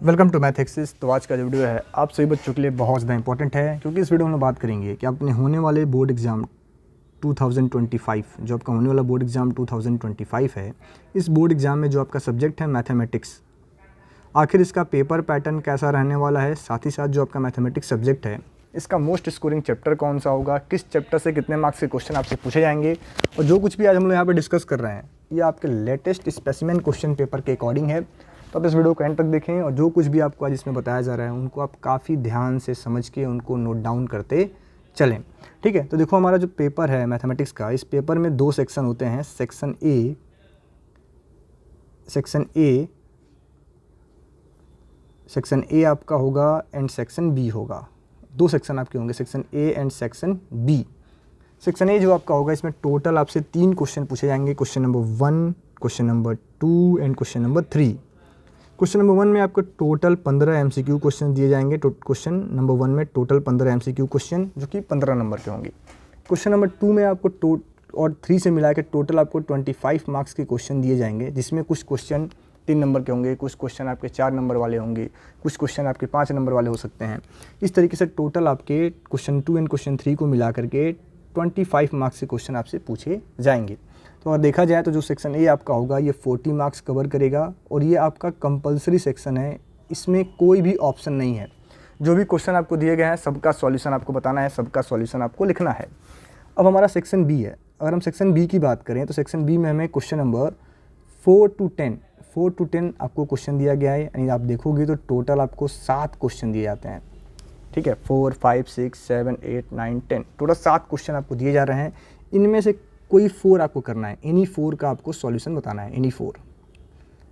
Welcome to math axis. तो आज का जो वीडियो है आप सभी बच्चों के लिए बहुत ज़्यादा इंपॉर्टेंट है, क्योंकि इस वीडियो में हम बात करेंगे कि अपने होने वाले बोर्ड एग्ज़ाम 2025 जो आपका होने वाला बोर्ड एग्ज़ाम 2025 है, इस बोर्ड एग्ज़ाम में जो आपका सब्जेक्ट है मैथमेटिक्स, आखिर इसका पेपर पैटर्न कैसा रहने वाला है। साथ ही साथ जो आपका मैथमेटिक्स सब्जेक्ट है, इसका मोस्ट स्कोरिंग चैप्टर कौन सा होगा, किस चैप्टर से कितने मार्क्स के क्वेश्चन आपसे पूछे जाएंगे, और जो कुछ भी आज हम लोग यहाँ पे डिस्कस कर रहे हैं ये आपके लेटेस्ट स्पेसिमेन क्वेश्चन पेपर के अकॉर्डिंग है। तो आप इस वीडियो को एंड तक देखें और जो कुछ भी आपको आज इसमें बताया जा रहा है उनको आप काफ़ी ध्यान से समझ के उनको नोट डाउन करते चलें। ठीक है, तो देखो हमारा जो पेपर है मैथमेटिक्स का, इस पेपर में दो सेक्शन होते हैं। सेक्शन ए आपका होगा एंड सेक्शन बी होगा। दो सेक्शन आपके होंगे, section A and section B. Section A जो आपका होगा, इसमें टोटल आपसे 3 क्वेश्चन पूछे जाएंगे, question number 1, question number 2 and question number 3। Question number 1 में आपको टोटल 15 एमसीक्यू क्वेश्चन दिए जाएंगे। क्वेश्चन नंबर 1 में टोटल 15 एमसीक्यू क्वेश्चन जो कि 15 नंबर के होंगे। क्वेश्चन नंबर 2 में आपको और 3 से मिला के टोटल आपको 25 मार्क्स के क्वेश्चन दिए जाएंगे, जिसमें कुछ क्वेश्चन 3 नंबर के होंगे, कुछ क्वेश्चन आपके 4 नंबर वाले होंगे, कुछ क्वेश्चन आपके 5 नंबर वाले हो सकते हैं। इस तरीके से टोटल आपके क्वेश्चन 2 एंड क्वेश्चन 3 को मिला करके 25 मार्क्स के क्वेश्चन आपसे पूछे जाएंगे। तो अगर देखा जाए तो जो सेक्शन ए आपका होगा ये 40 मार्क्स कवर करेगा और ये आपका कंपलसरी सेक्शन है, इसमें कोई भी ऑप्शन नहीं है। जो भी क्वेश्चन आपको दिए गए हैं सबका सॉल्यूशन आपको बताना है, सबका सॉल्यूशन आपको लिखना है। अब हमारा सेक्शन बी है। अगर हम सेक्शन बी की बात करें तो सेक्शन बी में हमें क्वेश्चन नंबर 4 to 10 आपको क्वेश्चन दिया गया है। यानी आप देखोगे तो टोटल आपको 7 क्वेश्चन दिए जाते हैं। ठीक है, 4, 5, 6, 7, 8, 9, 10 टोटल 7 क्वेश्चन आपको दिए जा रहे हैं। इनमें से कोई 4 आपको करना है, एनी 4 का आपको सॉल्यूशन बताना है, एनी 4।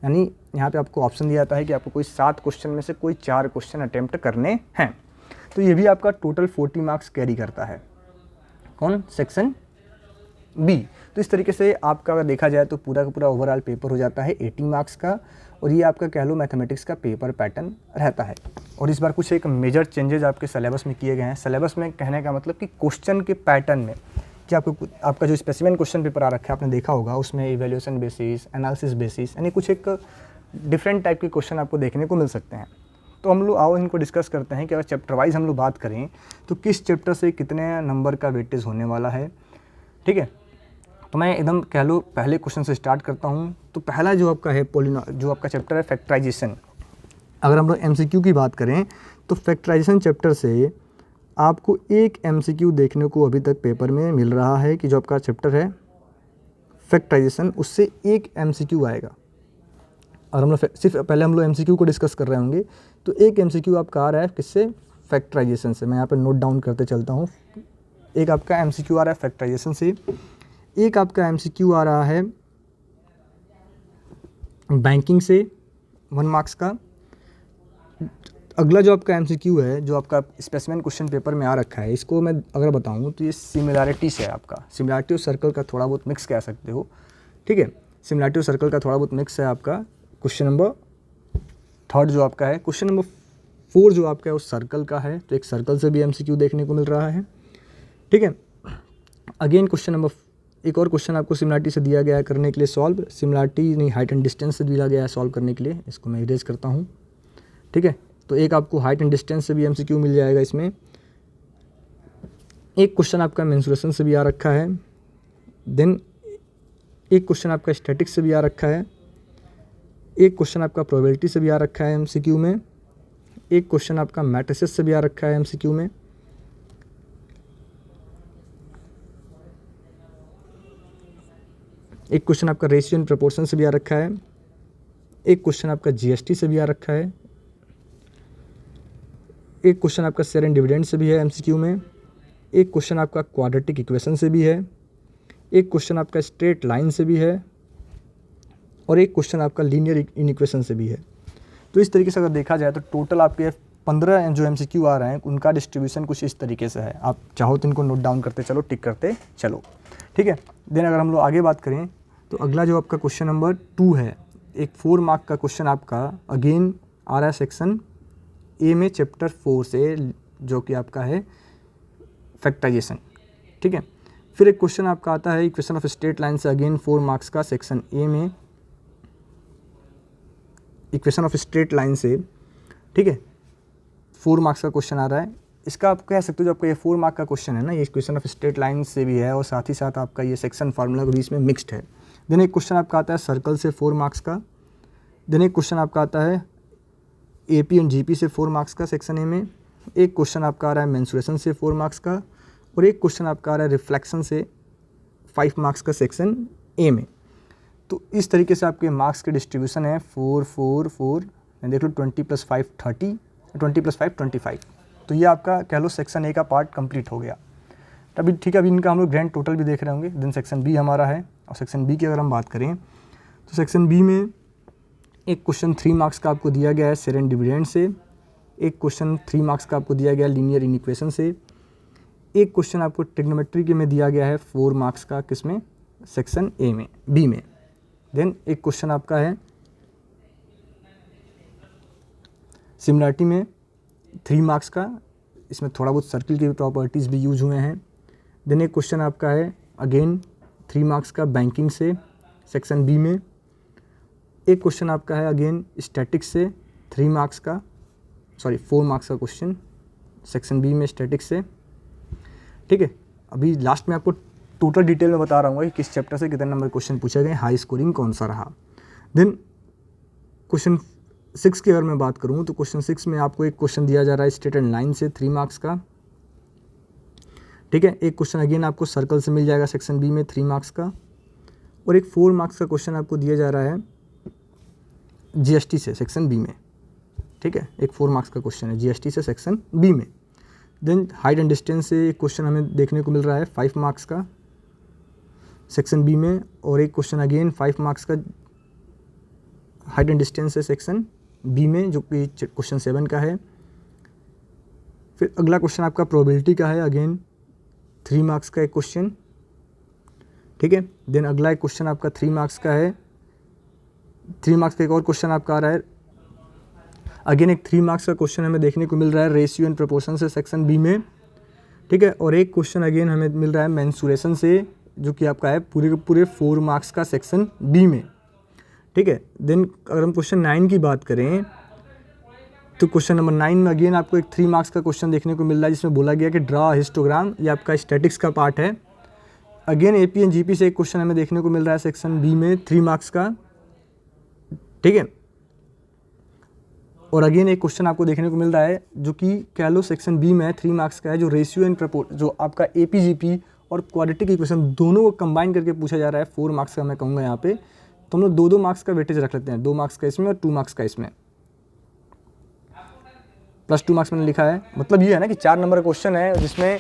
यानी यहाँ पे आपको ऑप्शन दिया जाता है कि आपको कोई 7 क्वेश्चन में से कोई 4 क्वेश्चन अटेम्प्ट करने हैं। तो ये भी आपका टोटल 40 मार्क्स कैरी करता है। कौन? Section B. तो इस तरीके से आपका अगर देखा जाए तो पूरा का पूरा ओवरऑल पेपर हो जाता है 80 मार्क्स का, और ये आपका कह लो मैथमेटिक्स का पेपर पैटर्न रहता है। और इस बार कुछ एक मेजर चेंजेस आपके सिलेबस में किए गए हैं। सिलेबस में कहने का मतलब कि क्वेश्चन के पैटर्न में कि आपका जो स्पेसिमेन क्वेश्चन पेपर आ रखा है आपने देखा होगा, उसमें इवैल्यूएशन बेसिस, एनालिसिस बेसिस, यानी कुछ एक डिफरेंट टाइप के क्वेश्चन आपको देखने को मिल सकते हैं। तो हम लोग आओ इनको डिस्कस करते हैं कि अगर चैप्टर वाइज हम लोग बात करें तो किस चैप्टर से कितने नंबर का वेटेज होने वाला है। ठीक है, तो मैं एकदम कह लो पहले क्वेश्चन से स्टार्ट करता हूँ। तो पहला जो आपका है जो आपका चैप्टर है फैक्टराइजेशन। अगर हम लोग एमसीक्यू की बात करें तो फैक्टराइजेशन चैप्टर से आपको एक एमसीक्यू देखने को अभी तक पेपर में मिल रहा है कि जो आपका चैप्टर है फैक्टराइजेशन, उससे एक एमसीक्यू आएगा। और हम लोग सिर्फ पहले हम लोग एमसीक्यू को डिस्कस कर रहे होंगे, तो एक एमसीक्यू आपका आ रहा है किससे? फैक्टराइजेशन से। मैं यहाँ पर नोट डाउन करते चलता हूँ। एक आपका एमसीक्यू आ रहा है फैक्टराइजेशन से, एक आपका एमसीक्यू आ रहा है बैंकिंग से 1 मार्क्स का। अगला जो आपका एमसीक्यू है जो आपका स्पेसिमेन क्वेश्चन पेपर में आ रखा है, इसको मैं अगर बताऊं तो ये सिमिलैरिटी से है। आपका सिमिलैरिटी और सर्कल का थोड़ा बहुत मिक्स कह सकते हो। ठीक है, सिमिलैरिटी और सर्कल का थोड़ा बहुत मिक्स है आपका। क्वेश्चन नंबर 3 जो आपका है, क्वेश्चन नंबर 4 जो आपका है वो सर्कल का है, तो एक सर्कल से भी एमसीक्यू देखने को मिल रहा है। ठीक है, अगेन क्वेश्चन नंबर एक और क्वेश्चन आपको सिमिलैरिटी से दिया गया है करने के लिए सॉल्व। सिमिलैरिटी नहीं, हाइट एंड डिस्टेंस से दिया गया है सॉल्व करने के लिए। इसको मैं इरेज करता हूँ। ठीक है, तो एक आपको हाइट एंड डिस्टेंस से भी एमसीक्यू मिल जाएगा इसमें। एक क्वेश्चन आपका मेंसुरेशन से भी आ रखा है। देन एक क्वेश्चन आपका स्टैटिक्स से भी आ रखा है। एक क्वेश्चन आपका प्रोबेबिलिटी से भी आ रखा है एमसीक्यू में। एक क्वेश्चन आपका मैट्रिसेस से भी आ रखा है एमसीक्यू में। एक क्वेश्चन आपका रेशियो एंड प्रोपोर्शन से भी आ रखा है। एक क्वेश्चन आपका जीएसटी से भी आ रखा है। एक क्वेश्चन आपका शेयर एंड डिविडेंड से भी है एमसीक्यू में। एक क्वेश्चन आपका क्वाड्रेटिक इक्वेशन से भी है। एक क्वेश्चन आपका स्ट्रेट लाइन से भी है, और एक क्वेश्चन आपका लीनियर इनइक्वेशन से भी है। तो इस तरीके से अगर देखा जाए तो टोटल आपके 15 जो एमसीक्यू आ रहे हैं उनका डिस्ट्रीब्यूशन कुछ इस तरीके से है। आप चाहो तो इनको नोट डाउन करते चलो, टिक करते चलो। ठीक है, देन अगर हम लोग आगे बात करें तो अगला जो आपका क्वेश्चन नंबर 2 है, एक 4 मार्क का क्वेश्चन आपका अगेन आ रहा है सेक्शन ए में चैप्टर 4 से, जो कि आपका है फैक्टराइजेशन। ठीक है, फिर एक क्वेश्चन आपका आता है इक्वेशन ऑफ स्ट्रेट लाइन से, अगेन 4 मार्क्स का सेक्शन ए में इक्वेशन ऑफ स्ट्रेट लाइन से ठीक है, 4 मार्क्स का क्वेश्चन आ रहा है। इसका आप कह सकते हो जो आपका ये 4 मार्क का क्वेश्चन है ना, ये क्वेश्चन ऑफ स्ट्रेट लाइन से भी है और साथ ही साथ आपका ये सेक्शन फार्मूला के बीच में मिक्स्ड है। देन एक क्वेश्चन आपका आता है सर्कल से 4 मार्क्स का। देन एक क्वेश्चन आपका आता है AP एंड GP से 4 मार्क्स का सेक्शन ए में। एक क्वेश्चन आपका आ रहा है मेंसुरेशन से 4 मार्क्स का, और एक क्वेश्चन आपका आ रहा है रिफ्लेक्शन से 5 मार्क्स का सेक्शन ए में। तो इस तरीके से आपके मार्क्स के डिस्ट्रीब्यूशन है 4 4 4, देख लो 20 + 5 30, 20 + 5 25। तो ये आपका कह लो सेक्शन ए का पार्ट कंप्लीट हो गया। तभी ठीक है, अभी इनका हम लोग ग्रैंड टोटल भी देख रहे होंगे। देन सेक्शन बी हमारा है, और सेक्शन बी की अगर हम बात करें तो सेक्शन बी में एक क्वेश्चन 3 मार्क्स का आपको दिया गया है शेयर एंड डिविडेंड से। एक क्वेश्चन 3 मार्क्स का आपको दिया गया है लीनियर इक्वेशन से। एक क्वेश्चन आपको ट्रिग्नोमेट्री के में दिया गया है 4 मार्क्स का, किसमें, सेक्शन ए में, बी में। देन एक क्वेश्चन आपका है सिमिलरिटी में 3 मार्क्स का, इसमें थोड़ा बहुत सर्किल की प्रॉपर्टीज़ भी यूज हुए हैं। देन एक क्वेश्चन आपका है अगेन 3 मार्क्स का बैंकिंग से, सेक्शन बी में। एक क्वेश्चन आपका है अगेन स्टैटिक्स से 4 मार्क्स का क्वेश्चन, सेक्शन बी में स्टैटिक्स से। ठीक है, अभी लास्ट में आपको टोटल डिटेल में बता रहा हूँ कि किस चैप्टर से कितने नंबर क्वेश्चन पूछे गए, हाई स्कोरिंग कौन सा रहा। देन क्वेश्चन 6 की अगर मैं बात करूँ तो क्वेश्चन 6 में आपको एक क्वेश्चन दिया जा रहा है स्ट्रेट एंड लाइन से 3 मार्क्स का। ठीक है, एक क्वेश्चन अगेन आपको सर्कल से मिल जाएगा सेक्शन बी में 3 मार्क्स का, और एक 4 मार्क्स का क्वेश्चन आपको दिया जा रहा है GST से सेक्शन बी में। ठीक है, एक 4 मार्क्स का क्वेश्चन है GST से सेक्शन बी में। देन हाइट एंड डिस्टेंस से एक क्वेश्चन हमें देखने को मिल रहा है 5 मार्क्स का सेक्शन बी में, और एक क्वेश्चन अगेन 5 मार्क्स का हाइट एंड डिस्टेंस से सेक्शन बी में, जो कि क्वेश्चन 7 का है। फिर अगला क्वेश्चन आपका प्रोबेबिलिटी का है, अगेन 3 मार्क्स का एक क्वेश्चन। ठीक है, देन अगला एक क्वेश्चन आपका 3 मार्क्स का है, 3 मार्क्स का एक और क्वेश्चन आपका आ रहा है अगेन, एक 3 मार्क्स का क्वेश्चन हमें देखने को मिल रहा है रेशियो एंड प्रोपोर्शन से सेक्शन बी में। ठीक है, और एक क्वेश्चन अगेन हमें मिल रहा है मेंसुरेशन से, जो कि आपका है पूरे के पूरे 4 मार्क्स का सेक्शन बी में। ठीक है, देन अगर हम क्वेश्चन 9 की बात करें तो क्वेश्चन नंबर 9 में अगेन आपको एक 3 मार्क्स का क्वेश्चन देखने को मिल रहा है, जिसमें बोला गया कि ड्रा हिस्टोग्राम, ये आपका स्टैटिक्स का पार्ट है। अगेन AP एंड GP से एक क्वेश्चन हमें देखने को मिल रहा है सेक्शन बी में 3 मार्क्स का। ठीक है, और अगेन एक क्वेश्चन आपको देखने को मिल रहा है जो कि कह लो सेक्शन बी में 3 मार्क्स का है, जो रेशियो एंड जो आपका AP GP और क्वाड्रेटिक इक्वेशन दोनों को कंबाइन करके पूछा जा रहा है 4 मार्क्स का। मैं कहूँगा यहाँ पे तो हम लोग 2-2 मार्क्स का वेटेज रख लेते हैं, 2 मार्क्स का इसमें और 2 मार्क्स का इसमें, प्लस 2 मार्क्स मैंने लिखा है। मतलब ये है ना कि 4 नंबर का क्वेश्चन है जिसमें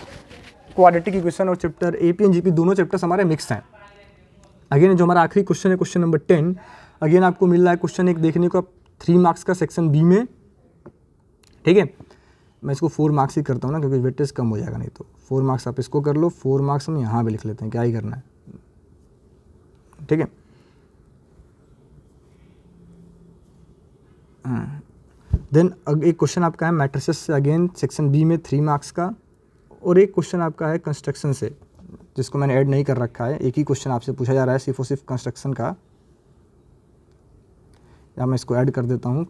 क्वाड्रेटिक इक्वेशन और चैप्टर AP एंड GP दोनों चैप्टर्स हमारे मिक्स हैं। अगेन जो हमारा आखिरी क्वेश्चन है क्वेश्चन नंबर 10, अगेन आपको मिल रहा है क्वेश्चन एक देखने को 3 मार्क्स का सेक्शन बी में। ठीक है, मैं इसको 4 मार्क्स ही करता हूँ ना, क्योंकि वेटेज कम हो जाएगा, नहीं तो 4 मार्क्स आप इसको कर लो, 4 मार्क्स हम यहाँ पे लिख लेते हैं, क्या ही करना है। ठीक है, देन एक क्वेश्चन आपका है मैट्रिसेस से, अगेन सेक्शन बी में 3 मार्क्स का, और एक क्वेश्चन आपका है कंस्ट्रक्शन से, जिसको मैंने ऐड नहीं कर रखा है। एक ही क्वेश्चन आपसे पूछा जा रहा है सिर्फ और सिर्फ कंस्ट्रक्शन का, या मैं इसको ऐड कर देता हूँ।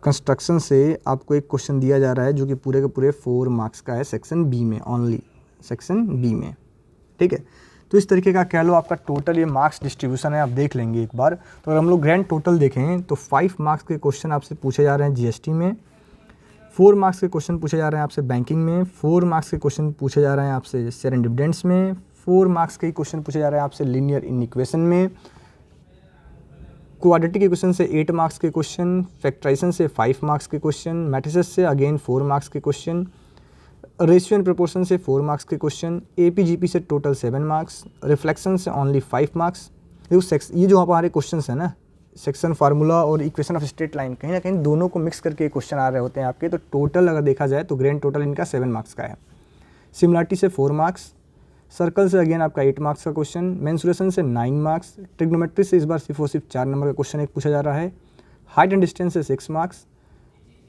कंस्ट्रक्शन से आपको एक क्वेश्चन दिया जा रहा है जो कि पूरे के पूरे 4 मार्क्स का है सेक्शन बी में, ओनली सेक्शन बी में। ठीक है, तो इस तरीके का कह लो आपका टोटल ये मार्क्स डिस्ट्रीब्यूशन है, आप देख लेंगे एक बार। तो अगर हम लोग ग्रैंड टोटल देखें तो 5 मार्क्स के क्वेश्चन आपसे पूछे जा रहे हैं GST में, 4 मार्क्स के क्वेश्चन पूछे जा रहे हैं आपसे बैंकिंग में, 4 मार्क्स के क्वेश्चन पूछे जा रहे हैं आपसे शेयर एंड डिविडेंड्स में, 4 मार्क्स के क्वेश्चन पूछे जा रहे हैं आपसे लीनियर इक्वेशन में, क्वाड्रेटिक इक्वेशन से 8 मार्क्स के क्वेश्चन, फैक्टराइजेशन से 5 मार्क्स के क्वेश्चन, मैट्रिसेस से अगेन 4 मार्क्स के क्वेश्चन, रेशियो एंड प्रोपोर्शन से 4 मार्क्स के क्वेश्चन, AP GP से टोटल 7 मार्क्स, रिफ्लेक्शन से ओनली 5 मार्क्स। ये जो हमारे क्वेश्चंस हैं ना, सेक्शन फार्मूला और इक्वेशन ऑफ स्ट्रेट लाइन, कहीं ना कहीं दोनों को मिक्स करके क्वेश्चन आ रहे होते हैं आपके। तो टोटल अगर देखा जाए तो ग्रैंड टोटल इनका 7 मार्क्स का है। सिमिलरिटी से 4 मार्क्स, सर्कल से अगेन आपका 8 मार्क्स का क्वेश्चन, मेंसुरेशन से 9 मार्क्स, ट्रिग्नोमेट्री से इस बार सिर्फ और सिर्फ 4 नंबर का क्वेश्चन एक पूछा जा रहा है, हाइट एंड डिस्टेंस से 6 मार्क्स।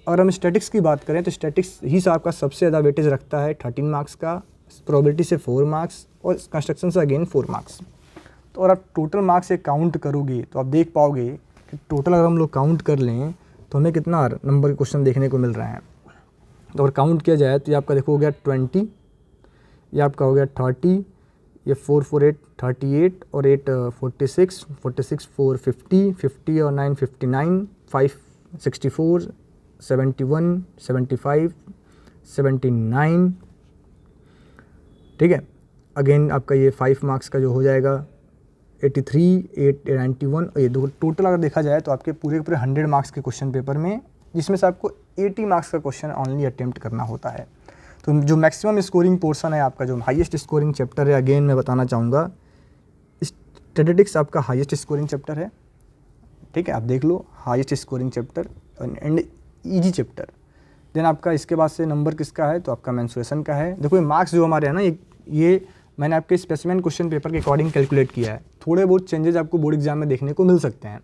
अगर हम स्टैटिक्स की बात करें तो स्टैटिक्स ही से आपका सबसे ज़्यादा वेटेज रखता है 13 मार्क्स का, प्रोबेबिलिटी से 4 मार्क्स और कंस्ट्रक्शन से अगेन 4 मार्क्स। तो अगर आप टोटल मार्क्स से काउंट करोगे तो आप देख पाओगे कि टोटल अगर हम लोग काउंट कर लें तो हमें कितना नंबर के क्वेश्चन देखने को मिल रहे हैं। तो अगर काउंट किया जाए तो ये आपका देखो हो गया 20, ये आपका हो गया 30, ये 4 4 8 38 और 8 46 46 4 50 50 और 9 59 5 64 71 75 79, ठीक है। अगेन आपका ये 5 मार्क्स का जो हो जाएगा 83 8 91, और ये दो टोटल अगर देखा जाए तो आपके पूरे 100 मार्क्स के क्वेश्चन पेपर में, जिसमें से आपको 80 मार्क्स का क्वेश्चन ऑनली अटेम्प्ट करना होता है। तो जो मैक्सिमम स्कोरिंग पोर्शन है आपका, जो हाईएस्ट स्कोरिंग चैप्टर है, अगेन मैं बताना चाहूँगा स्टैटिस्टिक्स आपका हाईएस्ट स्कोरिंग चैप्टर है, ठीक है। आप देख लो highest scoring chapter and easy chapter. Then आपका इसके बाद से नंबर किसका है, तो आपका मेंसुरेशन का है। देखो ये मार्क्स जो हमारे हैं ना, ये मैंने आपके स्पेसिमेन क्वेश्चन पेपर के अकॉर्डिंग कैलकुलेट किया है। थोड़े बहुत चेंजेस आपको बोर्ड एग्जाम में देखने को मिल सकते हैं,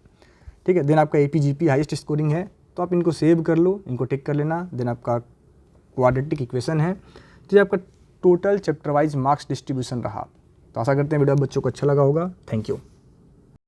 ठीक है। देन आपका APGP हाईएस्ट स्कोरिंग है, तो आप इनको सेव कर लो, इनको टिक कर लेना। देन आपका क्वाड्रेटिक इक्वेशन है। तो ये आपका total chapter wise marks distribution रहा। तो आशा करते हैं वीडियो बच्चों को अच्छा लगा होगा। Thank you.